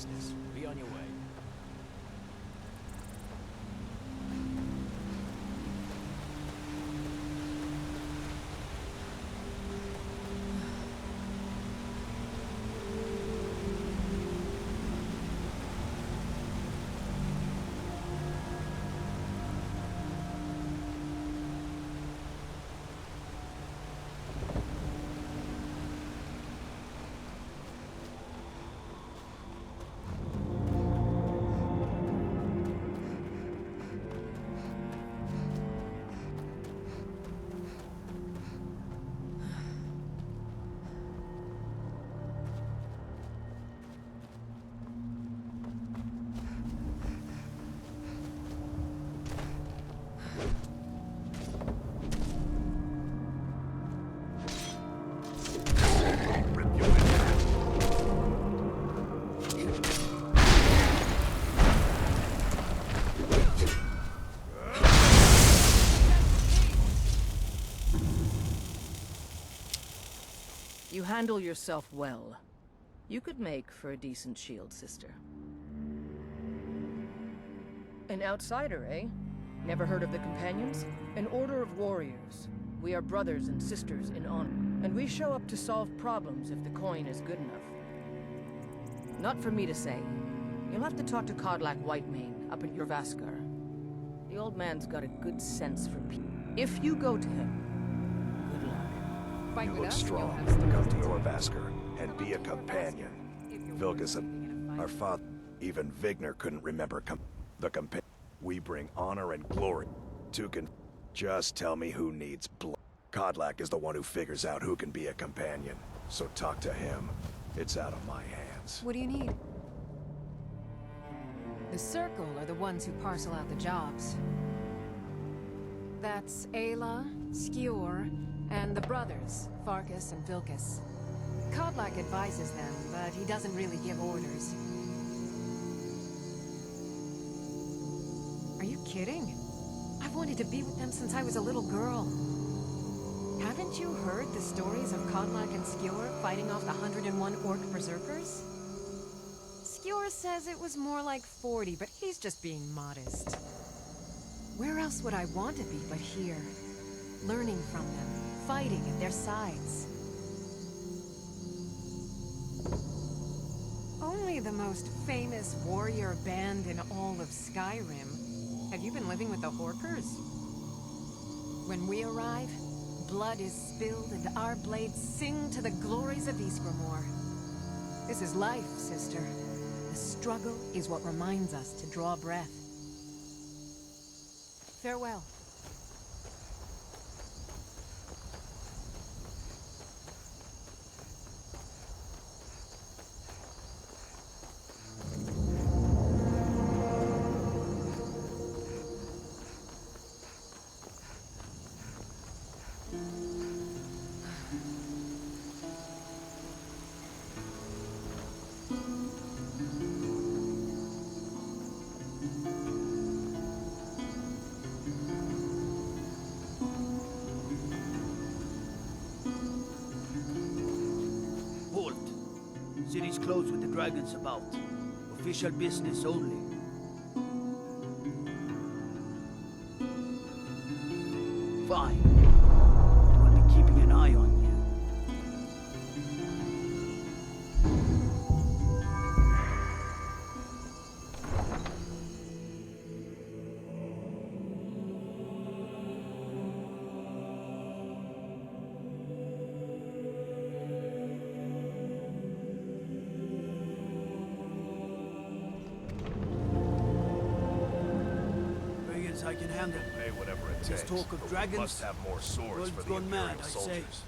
business. Be on your way. You handle yourself well. You could make for a decent shield, sister. An outsider, eh? Never heard of the Companions? An order of warriors. We are brothers and sisters in honor, and we show up to solve problems if the coin is good enough. Not for me to say. You'll have to talk to Kodlak Whitemane up at Jorvaskar. The old man's got a good sense for people. If you go to him, good luck. You look strong. Come to Jorvaskar and be a companion. Vilgus, our father, even Vigner couldn't remember the companion. We bring honor and glory to Just tell me who needs blood. Kodlak is the one who figures out who can be a companion. So talk to him. It's out of my hands. What do you need? The Circle are the ones who parcel out the jobs. That's Ayla, Skjor, and the brothers, Farkas and Vilkas. Kodlak advises them, but he doesn't really give orders. Are you kidding? I've wanted to be with them since I was a little girl. Haven't you heard the stories of Kodlak and Skjor fighting off the 101 Orc berserkers? Skjor says it was more like 40, but he's just being modest. Where else would I want to be but here? Learning from them, fighting at their sides. Only the most famous warrior band in all of Skyrim. Have you been living with the Horkers? When we arrive, blood is spilled and our blades sing to the glories of Ysgramor. This is life, sister. The struggle is what reminds us to draw breath. Farewell. City's closed with the dragons about. Official business only. Fine. We'll be keeping an eye on you. I can handle. Pay whatever it takes. This talk of but dragons. We must have more swords World's for the gone Imperial mad, I say. soldiers.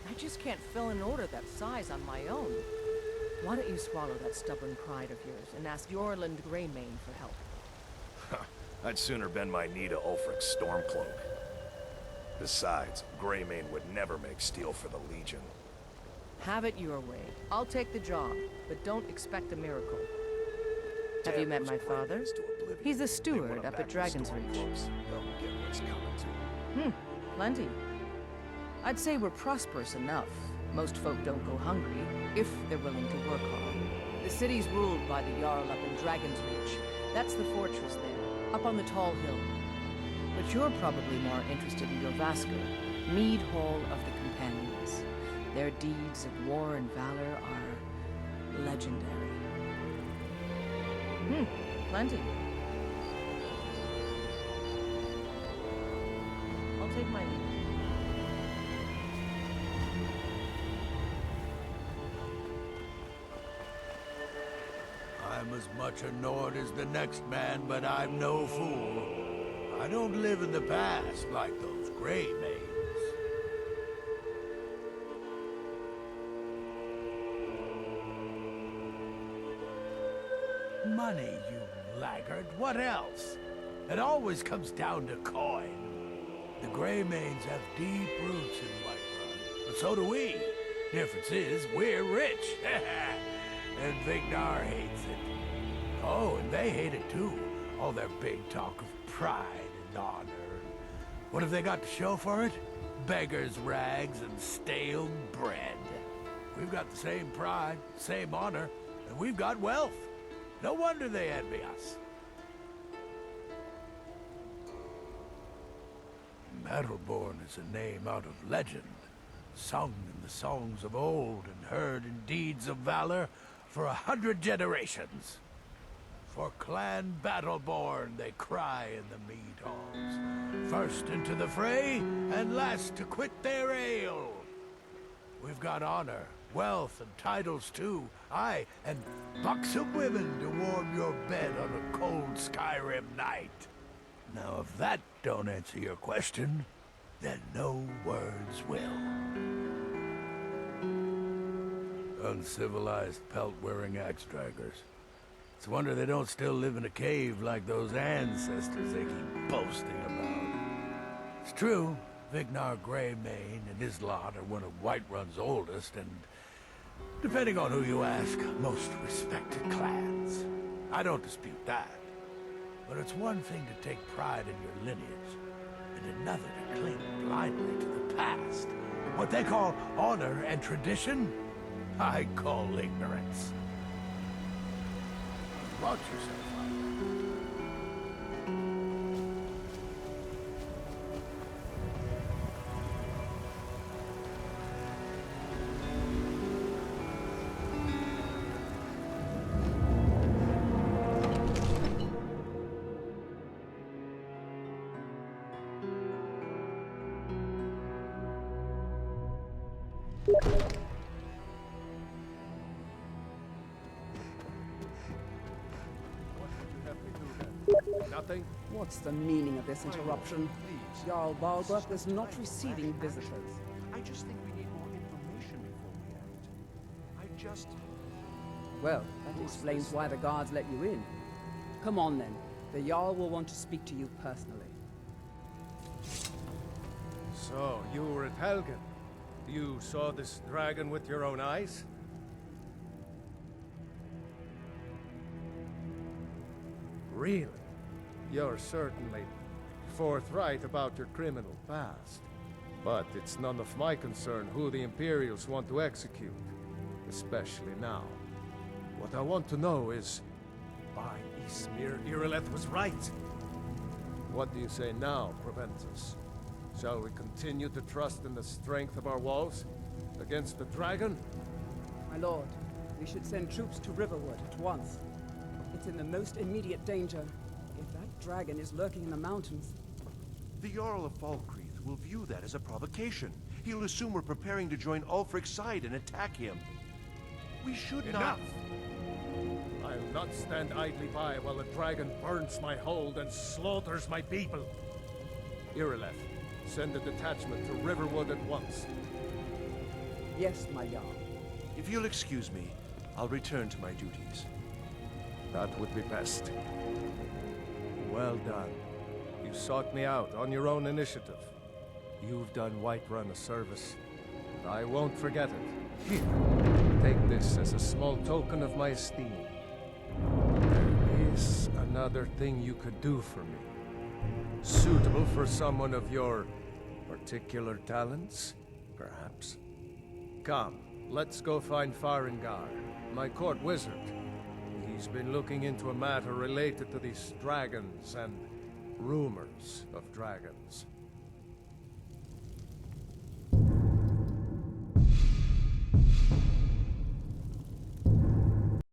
I just can't fill an order that size on my own. Why don't you swallow that stubborn pride of yours and ask Yorland Greymane for help? I'd sooner bend my knee to Ulfric's Stormcloak. Besides, Greymane would never make steel for the Legion. Have it your way. I'll take the job, but don't expect a miracle. Have you met my father? He's the steward up at Dragon's Reach. They'll get what's coming to them. Plenty. I'd say we're prosperous enough. Most folk don't go hungry, if they're willing to work hard. The city's ruled by the Jarl up in Dragon's Reach. That's the fortress there, up on the tall hill. But you're probably more interested in Jorvaskr, Mead Hall of the Companions. Their deeds of war and valor are legendary. Plenty. I'll take my leave. I'm as much a Nord as the next man, but I'm no fool. I don't live in the past like those gray maids. Money, you laggard. What else? It always comes down to coin. The Grey Mains have deep roots in Whiterun, but so do we. Difference is, we're rich. And Vignar hates it. Oh, and they hate it too. All their big talk of pride and honor. What have they got to show for it? Beggars' rags and stale bread. We've got the same pride, same honor, and we've got wealth. No wonder they envy us. Battleborn is a name out of legend, sung in the songs of old and heard in deeds of valor for 100 generations. For Clan Battleborn they cry in the mead halls, first into the fray and last to quit their ale. We've got honor, wealth, and titles too. Aye, and buxom women to warm your bed on a cold Skyrim night. Now, if that don't answer your question, then no words will. Uncivilized pelt-wearing axe-draggers. It's a wonder they don't still live in a cave like those ancestors they keep boasting about. It's true, Vignar Greymane and his lot are one of Whiterun's oldest and, depending on who you ask, most respected clans. I don't dispute that. But it's one thing to take pride in your lineage, and another to cling blindly to the past. What they call honor and tradition, I call ignorance. Watch yourself out. Nothing? What's the meaning of this interruption? Jarl Balgruuf is not receiving visitors. I just think we need more information before we act. I just... Well, that explains why the guards let you in. Come on then. The Jarl will want to speak to you personally. So, you were at Helgen. You saw this dragon with your own eyes? Really? You're certainly forthright about your criminal past. But it's none of my concern who the Imperials want to execute. Especially now. What I want to know is... by Ysmir, Irileth was right. What do you say now, Proventus? Shall we continue to trust in the strength of our walls? Against the dragon? My lord, we should send troops to Riverwood at once. It's in the most immediate danger. If that dragon is lurking in the mountains... The Jarl of Falkreath will view that as a provocation. He'll assume we're preparing to join Ulfric's side and attack him. We should Enough! not... I'll not stand idly by while the dragon burns my hold and slaughters my people. Irileth, send a detachment to Riverwood at once. Yes, my Jarl. If you'll excuse me, I'll return to my duties. That would be best. Well done. You sought me out on your own initiative. You've done Whiterun a service, and I won't forget it. Here, take this as a small token of my esteem. There is another thing you could do for me. Suitable for someone of your particular talents, perhaps? Come, Let's go find Farengar, my court wizard. He's been looking into a matter related to these dragons and rumors of dragons.